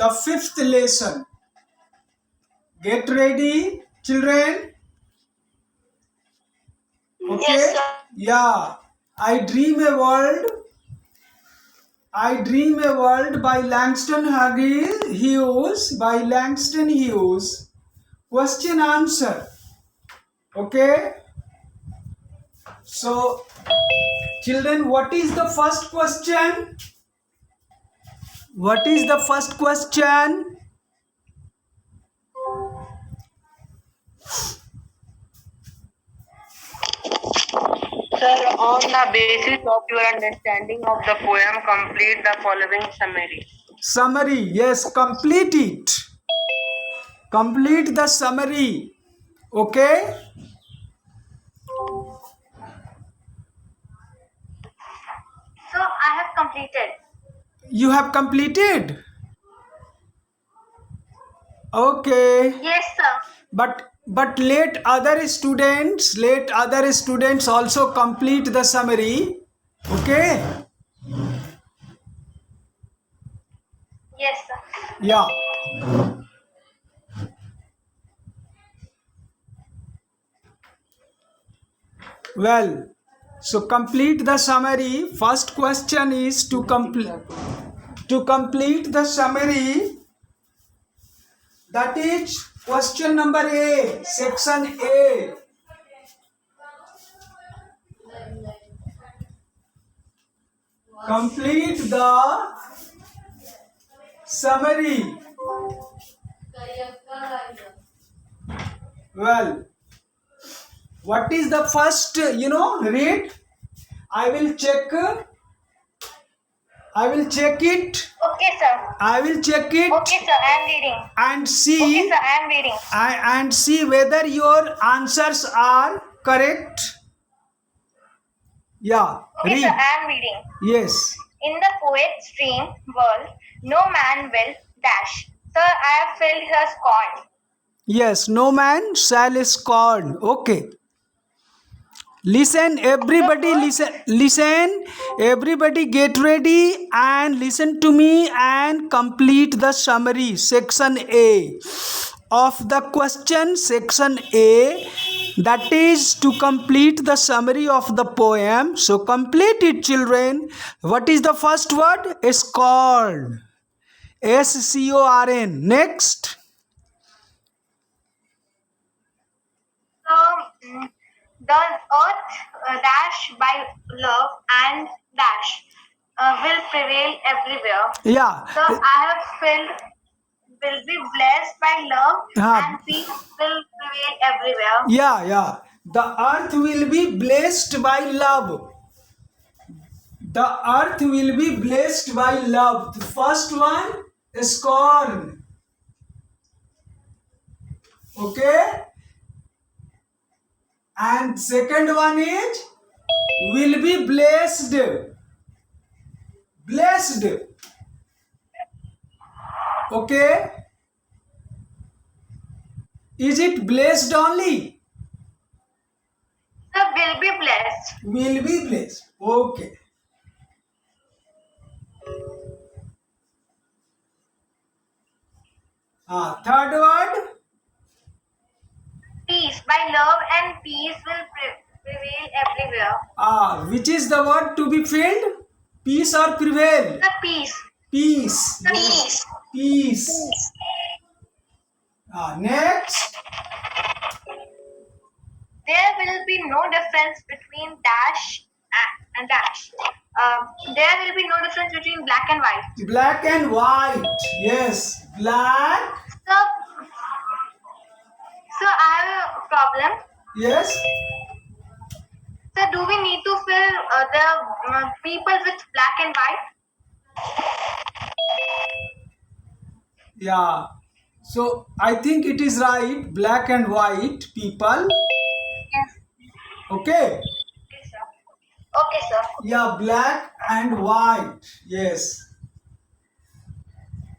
the fifth lesson. Get ready, children. Okay? Yes, sir. Yeah. I Dream a World by Langston Hughes. Question answer. Okay? So, children, what is the first question? What is the first question? Sir, on the basis of your understanding of the poem, complete the following summary. Summary. Yes, complete it. Complete the summary. Okay? So, I have completed. You have completed? Okay. Yes, sir. But let other students also complete the summary. Okay? Yes, sir. Yeah. Well, so complete the summary. First question is to complete the summary. That is question number A, section A. Complete the summary. Well, what is the first, read? I will check it. Okay, sir. I will check it Okay, sir. I am reading. and Okay, see sir. I am reading. and see whether your answers are correct. Yeah, Okay, read. sir. I am reading. Yes. In the poet's dream world, no man will dash. Sir, I have filled her scorn. Yes, no man shall scorn. Okay. Listen, everybody, listen, everybody get ready and listen to me and complete the summary. Section A of the question, section A, that is to complete the summary of the poem. So complete it, children. What is the first word? Scorn. SCORN. Next. So, the earth dash by love and dash will prevail everywhere. Yeah. So, I have filled will be blessed by love Yeah. and peace will prevail everywhere. Yeah. The earth will be blessed by love. The earth will be blessed by love. The first one is scorn. Okay? And second one is will be blessed. Blessed. Okay? Is it blessed only? So, will be blessed. Will be blessed. Okay. Third word. Peace by love and peace will prevail everywhere. Which is the word to be filled? Peace or prevail? The peace. Peace. The Yes. peace. Peace. Next. There will be no difference between dash and dash. There will be no difference between black and white. Black and white. Yes. Black. So I have a problem. Yes. So do we need to fill the people with black and white? Yeah. So I think it is right. Black and white people. Yes. Okay. Okay, sir. Okay, sir. Yeah, black and white. Yes.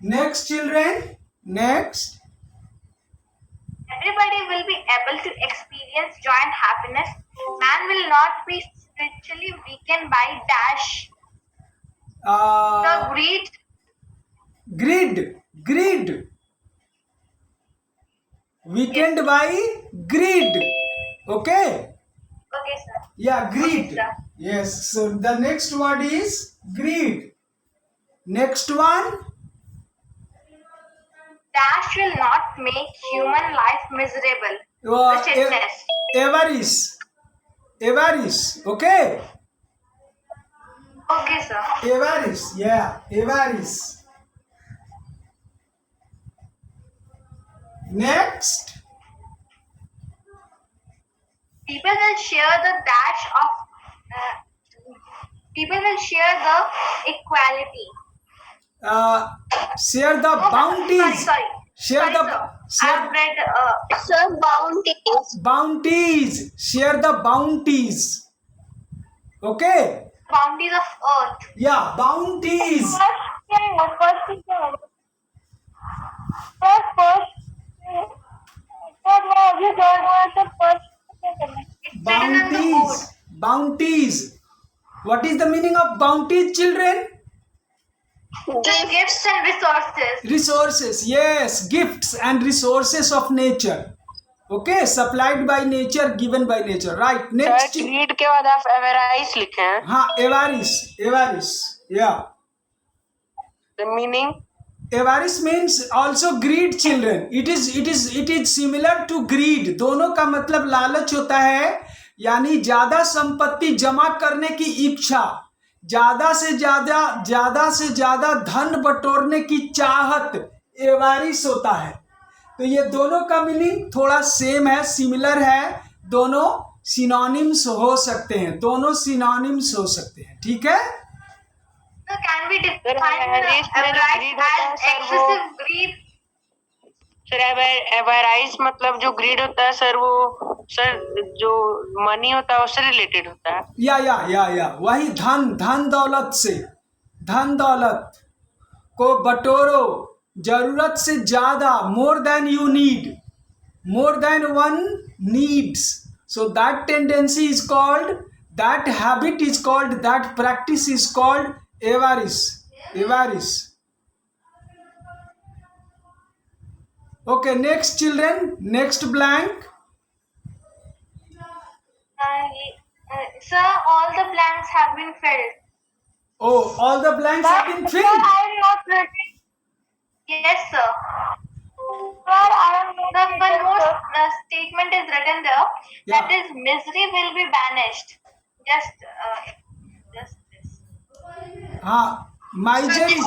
Next, children. Next. Everybody will be able to experience joy and happiness. Man will not be spiritually weakened by dash. The greed. Greed. Greed. Weakened by greed. Okay? Okay, sir. Yeah, greed. Okay, sir. Yes. So the next word is greed. Next one. Dash will not make human life miserable. Wretchedness. Avarice. Avarice. Okay? Okay, sir. Avarice. Yeah. Avarice. Next. People will share the dash of. People will share the equality. Share the Oh, bounties. Sorry. Share Sorry, the sir. share I've read. Sir, bounties. bounties. Share the bounties. Okay? Bounties of earth. Yeah, bounties. It's written in the board. Bounties. Bounties. What is the meaning of bounties, children? Gifts and resources. Resources. Yes, gifts and resources of nature. Okay, supplied by nature, given by nature. Right. Next. Greed के बाद आप एवराइज लिखे हैं हाँ, avarice. Avarice. Yeah. The meaning Avarice means also greed, children. It is similar to greed. दोनों का मतलब लालच होता है, यानी ज्यादा संपत्ति जमा करने की इच्छा, ज्यादा से ज्यादा धन बटोरने की चाहत, एवारिस होता है। तो ये दोनों का मीनिंग थोड़ा सेम है, सिमिलर है, दोनों सिनोनिम्स हो सकते हैं, दोनों सिनोनिम्स हो सकते हैं। ठीक है? So can we define avarice में जो avarice greed होता है, as sir, excessive greed? Sir avarice मतलब जो ग्रीड होता है सर, वो सर जो मनी होता है उससे रिलेटेड होता है। या वही धन दौलत से, धन दौलत को बटोरो जरूरत से ज्यादा, more than you need, more than one needs. So that tendency is called, that habit is called, that practice is called avarice. Okay, next children, next blank. Sir, all the blanks have been filled. Oh, all the blanks have been filled. I am not ready. Yes, sir. Sir, I am not. The one more statement is written there. Yeah. That is, misery will be banished. Just this. हाँ, misery.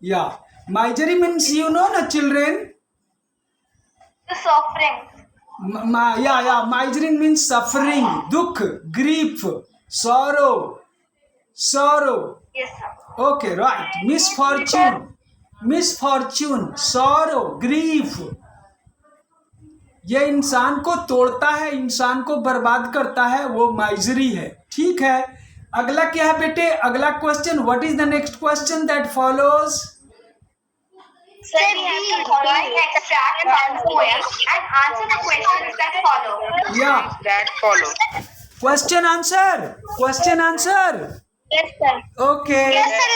Yeah, misery means, you know, na children. The suffering. Misery means suffering, dukh, grief, sorrow. Yes, sir. Okay, right. Misfortune, sorrow, grief. ये इंसान को तोड़ता है, इंसान को बर्बाद करता है, वो माइजरी है। ठीक है? अगला क्या है बेटे? अगला question, what is the next question that follows? Sir, we have to write extract from poem and answer the questions that follow. Yeah. That follow Question answer. Yes, sir. Okay. Yes, sir.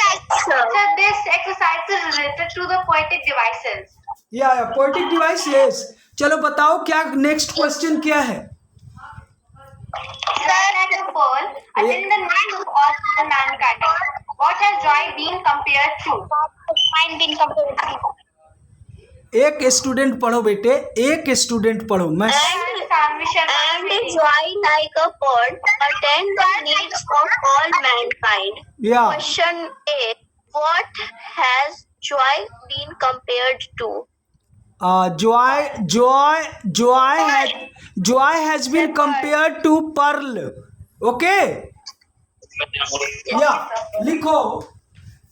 Sir, this exercise is related to the poetic devices. Yeah, poetic device, yes. चलो बताओ क्या next question क्या है? Sir, like a pearl, attend the need of all the mankind. What has joy been compared to? Mine been compared to. एक student पढ़ो बेटे, एक student पढ़ो। मैं And joy like a pearl, attend the needs of all mankind. या Question A. What has joy been compared to? joy has been compared to pearl. Okay? या लिखो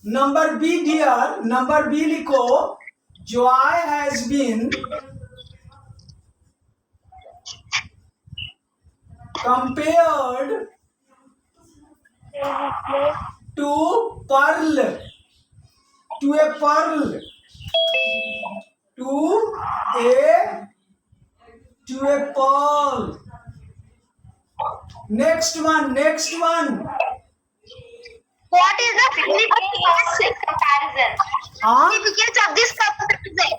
number b deer, number b लिखो। joy has been compared to pearl, to a pearl, to a pearl. Next one. What is the significance of this comparison? Huh? Significance of this comparison.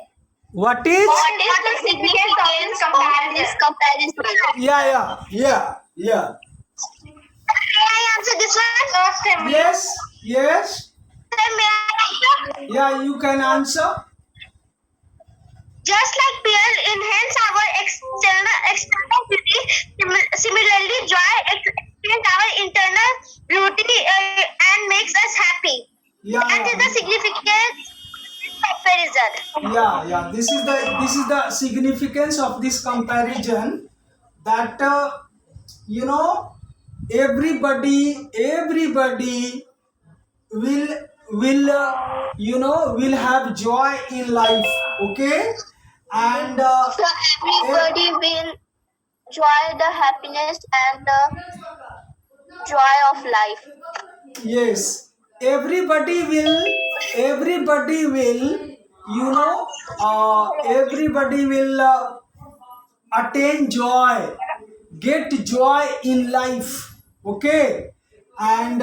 What is? What is the significance of this comparison? Yeah. May I answer this one? First, Yes. may I answer? Yeah, you can answer. Just like peer enhance our external beauty, similarly joy enhance our internal beauty and makes us happy. Yeah. That is the significance of comparison. Yeah. This is the significance of this comparison, that everybody will have joy in life. Okay, and So everybody will enjoy the happiness and the joy of life. yes, everybody will everybody will attain joy, get joy in life. Okay, and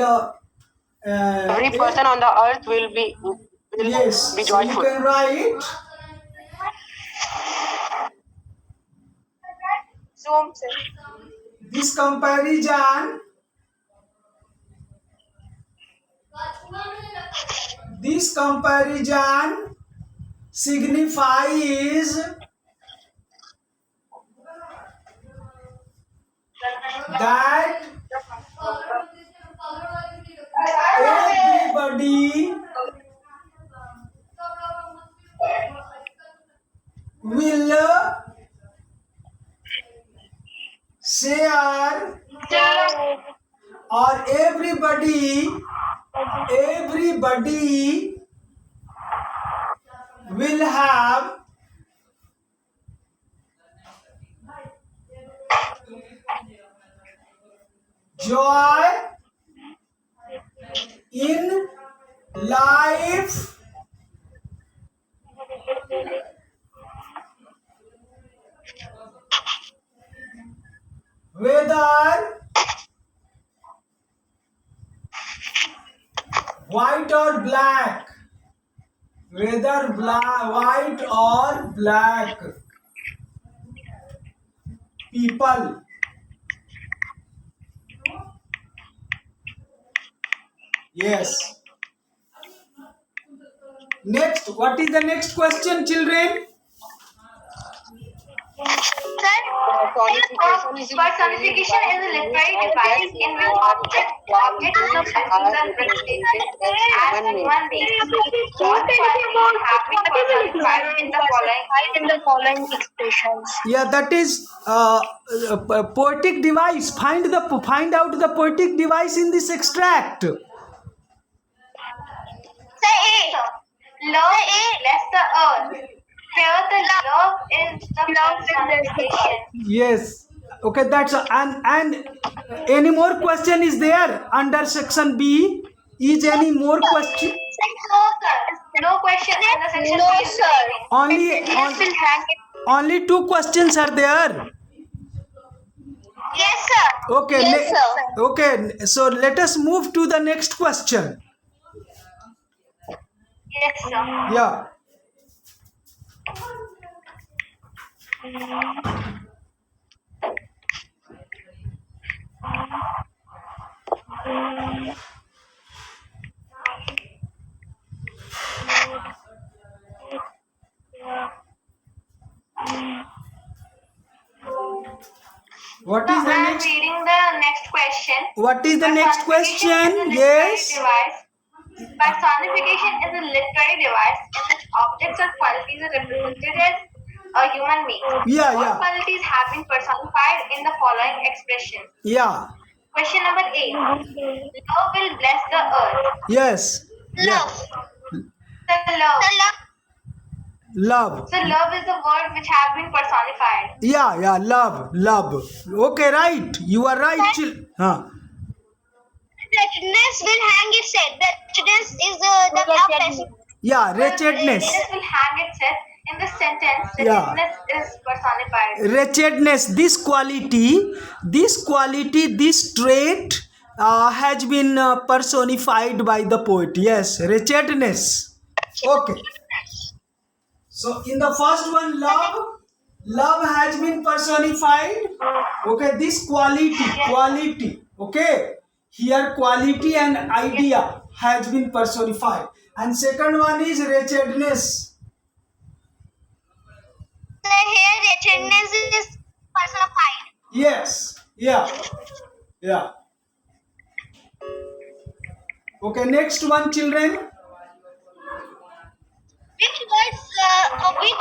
Every person on the earth will be yes, be so you joyful. can write Zoom. this comparison. This comparison signifies that everybody will share, or everybody will have joy in life whether white or black, white or black people. Yes. Next, what is the next question, children? Personification is a literary device in which objects are represented as human beings. What qualities have been personified in the following expressions? Yeah, that is poetic device. Find out the poetic device in this extract. Say A. Love bless the earth. Here the love is the personification. Yes. Okay, that's and any more question is there under section B? Is any more question? No, sir. No question in the section. No, sir. Only two questions are there. Yes, sir. Okay. Yes, sir. Okay. So let us move to the next question. Yes, sir. Yeah. What is the I am next? reading the next question. What is the next question? Yes. Personification is a literary device in which objects or qualities are represented as a human being. Yeah, What yeah. qualities have been personified in the following expression? Yeah. Question number A. Love will bless the earth. Yes. Love. The love. Love. So love is the word which have been personified. Yeah. Love. Okay, right. You are right. Wretchedness will hang its head. Wretchedness is the Yeah, wretchedness. Wretchedness will hang its head in the sentence. Yeah. Wretchedness is personified. Wretchedness. This quality, this trait has been personified by the poet. Yes, wretchedness. Okay. So in the first one, love has been personified. Okay, this quality. Okay, here quality and idea has been personified. And second one is wretchedness. So here wretchedness is personified. Yes. Yeah. Okay, next one, children. Which word or what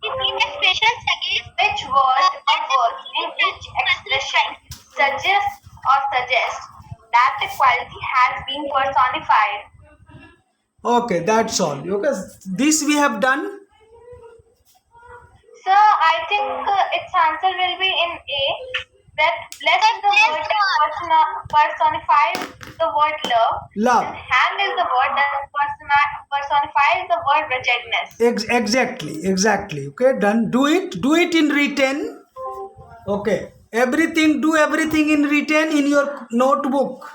in expression suggests which word or words in each expression suggest that the quality has been personified. Okay, that's all. Okay, this we have done. So I think its answer will be in A. That blessed is the word that personifies the word love. Love. And hand is the word that personifies the word wretchedness. Exactly. Okay, done. Do it in written. Okay, do everything in written in your notebook.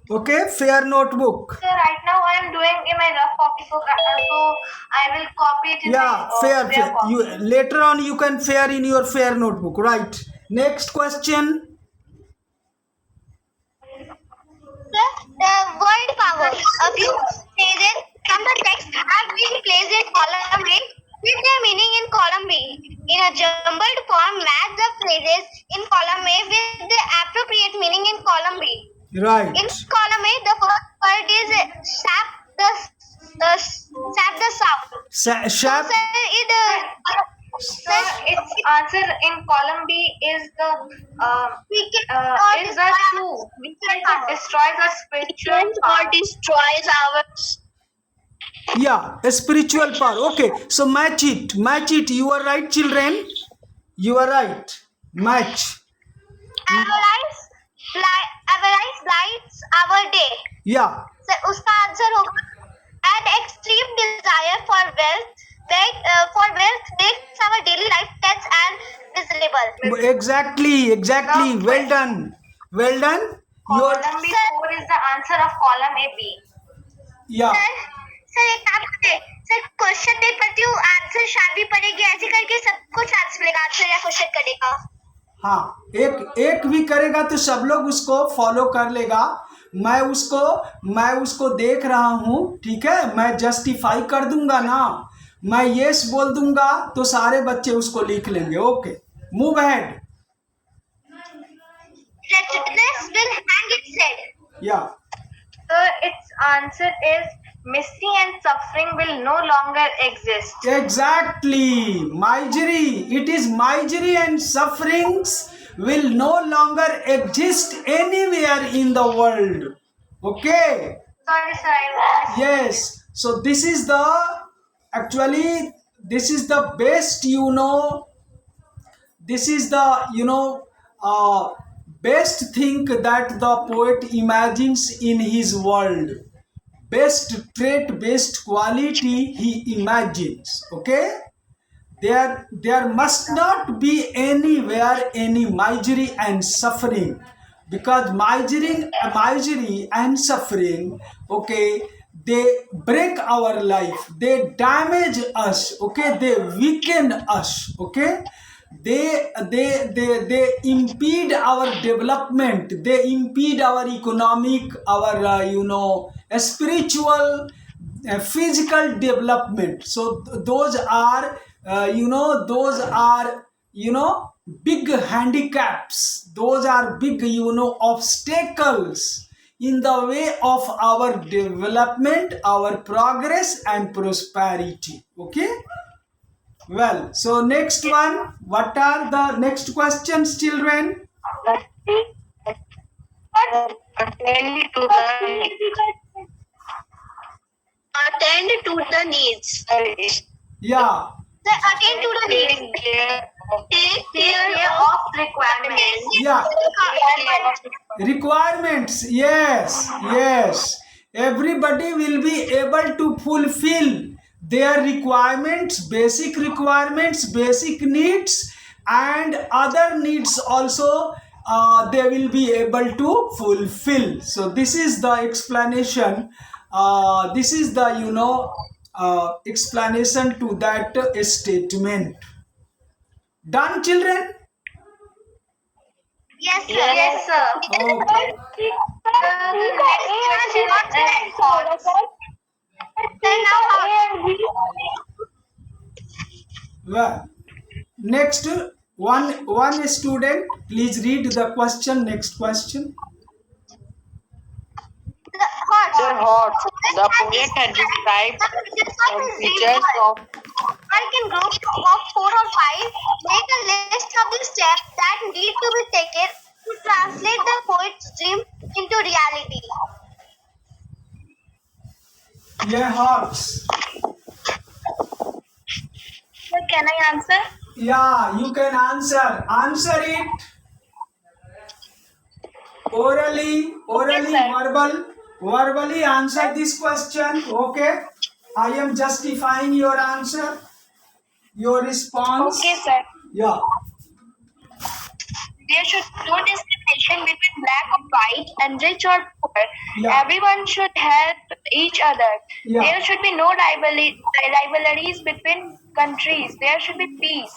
Okay, fair notebook. So right now I am doing in my rough copy, so I will copy it in Yeah, my fair. copy. You later on you can fair in your fair notebook. Right. Next question. The word power. A few phrases from the text have been placed in column A with their meaning in column B. In a jumbled form, match the phrases in column A with the appropriate meaning in column B. Right. In column A, the first word is sap the sound. Sharp. So its answer in column B is the true. We can destroy the spiritual power. Destroys our. Yeah, a spiritual power. Okay, so match it. You are right, children. You are right. Match. Avarice lights our day. Yeah. So उसका answer होगा an extreme desire for wealth makes our daily life tense and miserable. Exactly. Well done. Column B4 is the answer of column A B. Yeah. Sir एक काम करते sir question नहीं पढ़ती हूँ answer शादी पड़ेगी ऐसे करके सबको चांस मिलेगा आंसर या क्वेश्चन करने का. हाँ, एक भी करेगा तो सब लोग उसको फॉलो कर लेगा. मैं उसको देख रहा हूँ. ठीक है, मैं जस्टिफाई कर दूंगा ना. मैं यस बोल दूंगा तो सारे बच्चे उसको लिख लेंगे. Okay, move ahead. Wretchedness will hang its head. Yeah. Its answer is misery and suffering will no longer exist. Exactly. Misery. It is misery and sufferings will no longer exist anywhere in the world. Okay. Sorry, sir. Yes. So this is the best, this is the best thing that the poet imagines in his world. Best trait, best quality he imagines. Okay, there must not be anywhere any misery and suffering, because misery and suffering, okay, they break our life, they damage us, okay, they weaken us, okay, they impede our development, they impede our economic, our spiritual, physical development. So those are big handicaps, those are big obstacles in the way of our development, our progress and prosperity. Okay, well, so next one, what are the next questions, children? Attend to the needs. Yeah. Attend to the needs. Take care of requirements. Yeah. Requirements. Yes. Everybody will be able to fulfill their requirements, basic needs, and other needs also they will be able to fulfill. So this is the explanation. This is the explanation to that statement. Done, children? Yes, sir. Yes, sir. Okay. The next question is horse. Then now Well, next one student, please read the question. Next question. the horse. Sir, horse. The poet had described some features of Work in groups of 4 or 5. Make a list of the steps that need to be taken to translate the poet's dream into reality. Yeah, horse. So can I answer? Yeah, you can answer. Answer it orally, sir. verbally answer this question. Okay. I am justifying your answer, your response. sir. Yeah. There should no discrimination between black or white and rich or poor. Yeah. Everyone should help each other. Yeah. There should be no rivalries between countries. There should be peace.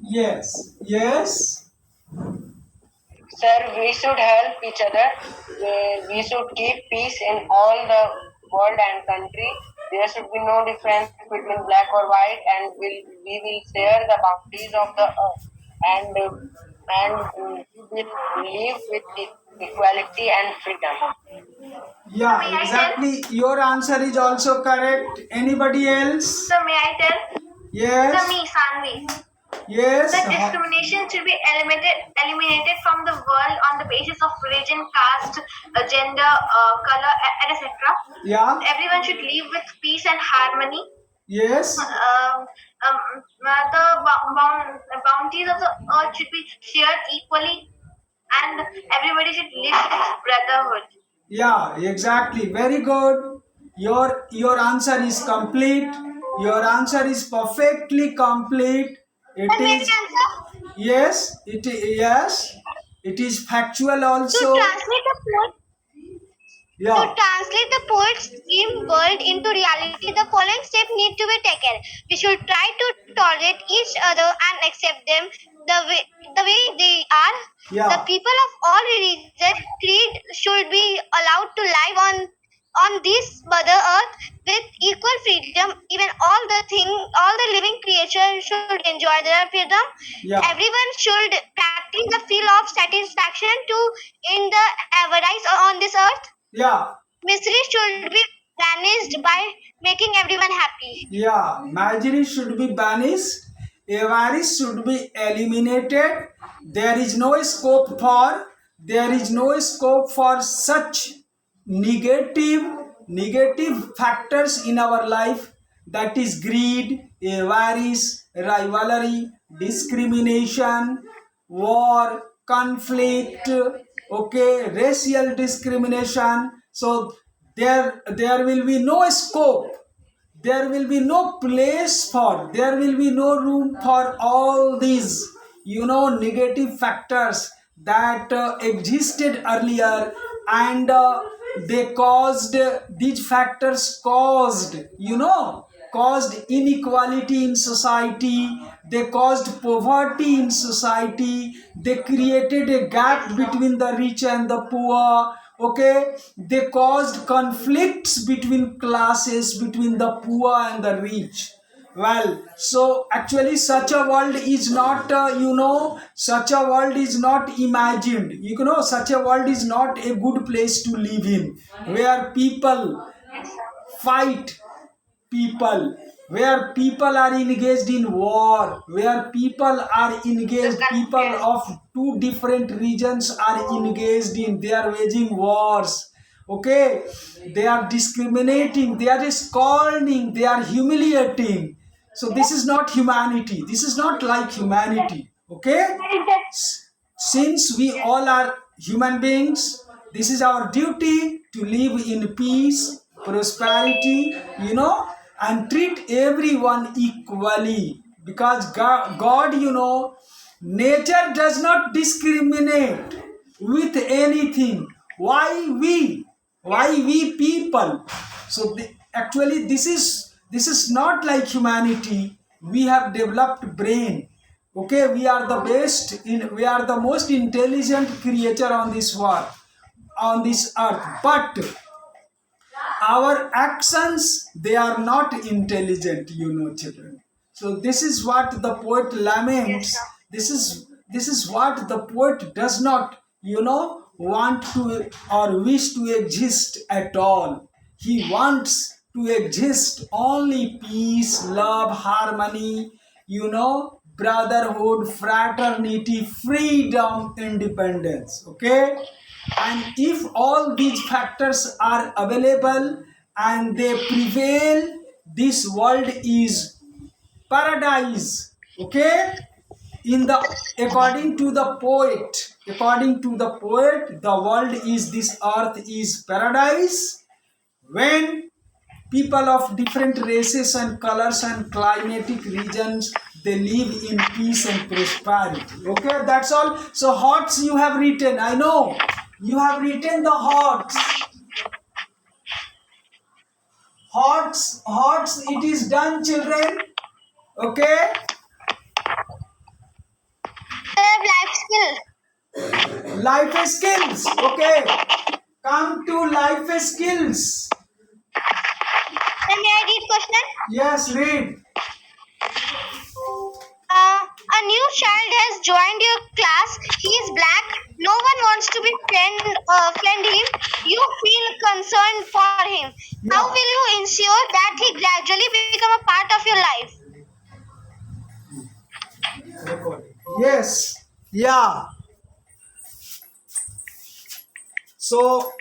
Yes. Yes. Sir, we should help each other. We should keep peace in all the world and country. There should be no difference between black or white, and we will share the bounties of the earth, and we will live with equality and freedom. Yeah, exactly. Your answer is also correct. Anybody else? So may I tell? Yes. So me, Sanvi. Yes. The discrimination should be eliminated from the world on the basis of religion, caste, gender, color, etc. Yeah. Everyone should live with peace and harmony. Yes. The bounties of the earth should be shared equally, and everybody should live with brotherhood. Yeah, exactly. Very good. Your answer is complete. Your answer is perfectly complete. It is yes. It is factual To also. translate the poet, Yeah. to translate the poet's dream world into reality, the following steps need to be taken. We should try to tolerate each other and accept them the way they are. Yeah. The people of all religions, creed should be allowed to live on this mother earth with equal freedom. Even all the living creatures should enjoy their freedom. Yeah. Everyone should practice the feel of satisfaction to in the avarice on this earth. Yeah. Misery should be banished by making everyone happy. Yeah. Misery should be banished. Avarice should be eliminated. There is no scope for such negative factors in our life, that is greed, avarice, rivalry, discrimination, war, conflict, okay, racial discrimination. So there will be no scope, there will be no place for, there will be no room for all these negative factors that existed earlier, and these factors caused inequality in society, they caused poverty in society, they created a gap between the rich and the poor. Okay, they caused conflicts between classes, between the poor and the rich. Well, so actually such a world is not such a world is not imagined. Such a world is not a good place to live in, where people fight people, where people are engaged in war, where people of two different regions are engaged in, they are waging wars. Okay, they are discriminating, they are scorning, they are humiliating. So this is not humanity, this is not like humanity. Okay, since we all are human beings, this is our duty to live in peace, prosperity, and treat everyone equally, because God Nature does not discriminate with anything. Why we people? So actually this is not like humanity. We have developed brain. Okay, we are the best in, we are the most intelligent creature on this world, on this earth, but our actions, they are not intelligent, children. So this is what the poet laments. Yes, sir. This is what the poet does not, want to or wish to exist at all. He wants to exist only peace, love, harmony, brotherhood, fraternity, freedom, independence. Okay, and if all these factors are available and they prevail, this world is paradise. Okay, in the according to the poet, the world is, this earth is paradise when people of different races and colors and climatic regions, they live in peace and prosperity. Okay, that's all. So hearts you have written, I know you have written the hearts, it is done, children. Okay, I have life skill. life skills. Okay, come to life skills. Then may I read question? Yes, read. A new child has joined your class. He is black. No one wants to be friend him. You feel concerned for him. How Yeah. will you ensure that he gradually become a part of your life? Yes, yeah. So